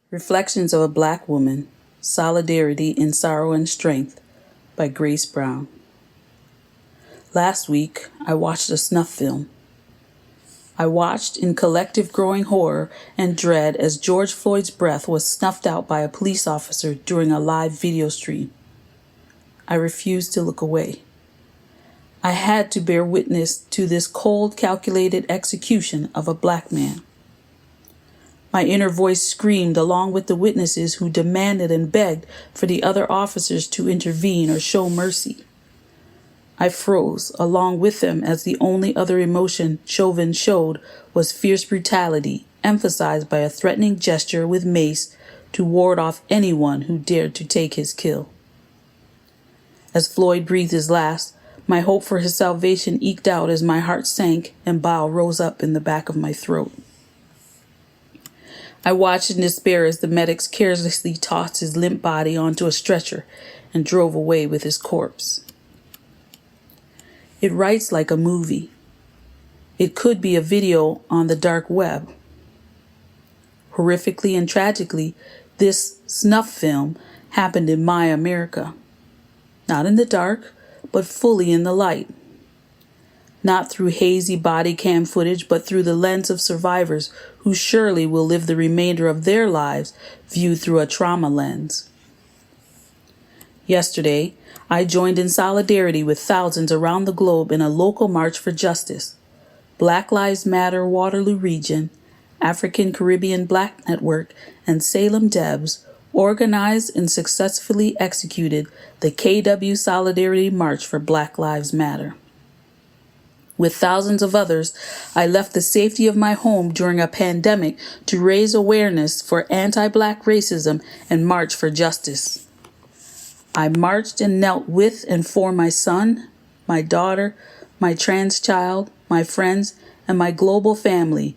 Reflections of a Black Woman, Solidarity in Sorrow and Strength by Grace Brown. Last week, I watched a snuff film. I watched in collective growing horror and dread as George Floyd's breath was snuffed out by a police officer during a live video stream. I refused to look away. I had to bear witness to this cold, calculated execution of a Black man. My inner voice screamed along with the witnesses who demanded and begged for the other officers to intervene or show mercy. I froze along with them as the only other emotion Chauvin showed was fierce brutality, emphasized by a threatening gesture with mace to ward off anyone who dared to take his kill. As Floyd breathed his last, my hope for his salvation eked out as my heart sank and bile rose up in the back of my throat. I watched in despair as the medics carelessly tossed his limp body onto a stretcher and drove away with his corpse. It writes like a movie. It could be a video on the dark web. Horrifically and tragically, this snuff film happened in my America. Not in the dark, but fully in the light. Not through hazy body cam footage, but through the lens of survivors who surely will live the remainder of their lives viewed through a trauma lens. Yesterday, I joined in solidarity with thousands around the globe in a local march for justice. Black Lives Matter Waterloo Region, African Caribbean Black Network, and Salem Debs organized and successfully executed the KW Solidarity March for Black Lives Matter. With thousands of others, I left the safety of my home during a pandemic to raise awareness for anti-Black racism and march for justice. I marched and knelt with and for my son, my daughter, my trans child, my friends, and my global family,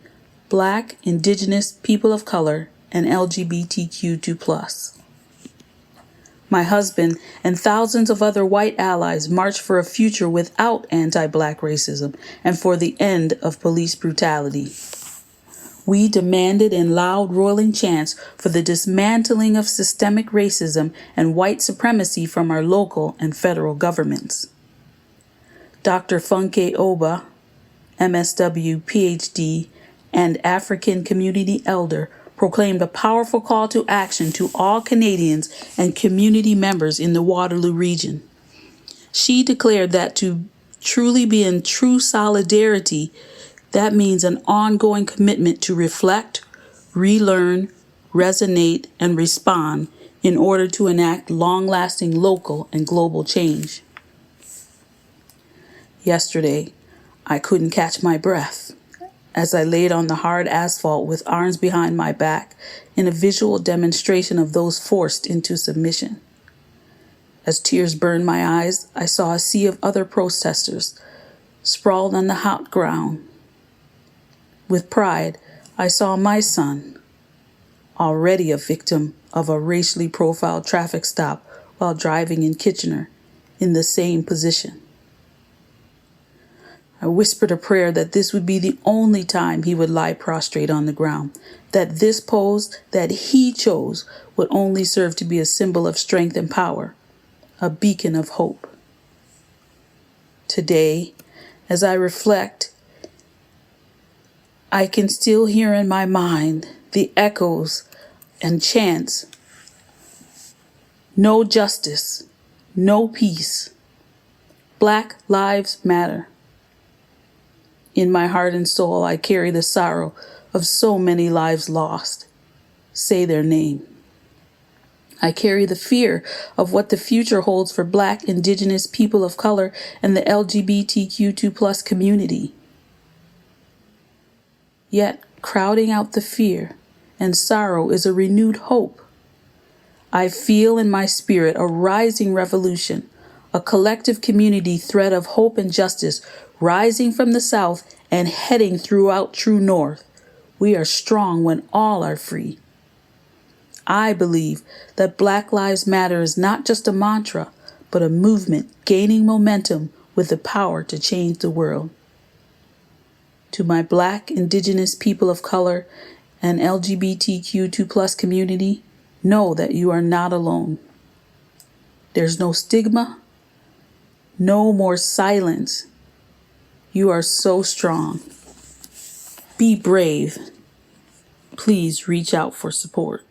Black, Indigenous, people of color, and LGBTQ2+. My husband and thousands of other white allies marched for a future without anti-Black racism and for the end of police brutality. We demanded in loud, roiling chants for the dismantling of systemic racism and white supremacy from our local and federal governments. Dr. Funke Oba, MSW, PhD, and African community elder, proclaimed a powerful call to action to all Canadians and community members in the Waterloo region. She declared that to truly be in true solidarity, that means an ongoing commitment to reflect, relearn, resonate, and respond in order to enact long-lasting local and global change. Yesterday, I couldn't catch my breath as I laid on the hard asphalt with arms behind my back in a visual demonstration of those forced into submission. As tears burned my eyes, I saw a sea of other protesters sprawled on the hot ground. With pride, I saw my son, already a victim of a racially profiled traffic stop while driving in Kitchener, in the same position. I whispered a prayer that this would be the only time he would lie prostrate on the ground, that this pose that he chose would only serve to be a symbol of strength and power, a beacon of hope. Today, as I reflect, I can still hear in my mind the echoes and chants, no justice, no peace, Black Lives Matter. In my heart and soul, I carry the sorrow of so many lives lost. Say their name. I carry the fear of what the future holds for Black, Indigenous, people of color, and the LGBTQ2+ community. Yet, crowding out the fear and sorrow is a renewed hope. I feel in my spirit a rising revolution, a collective community thread of hope and justice rising from the South and heading throughout true North. We are strong when all are free. I believe that Black Lives Matter is not just a mantra, but a movement gaining momentum with the power to change the world. To my Black, Indigenous, people of color, and LGBTQ2 plus community, know that you are not alone. There's no stigma, no more silence. You are so strong. Be brave. Please reach out for support.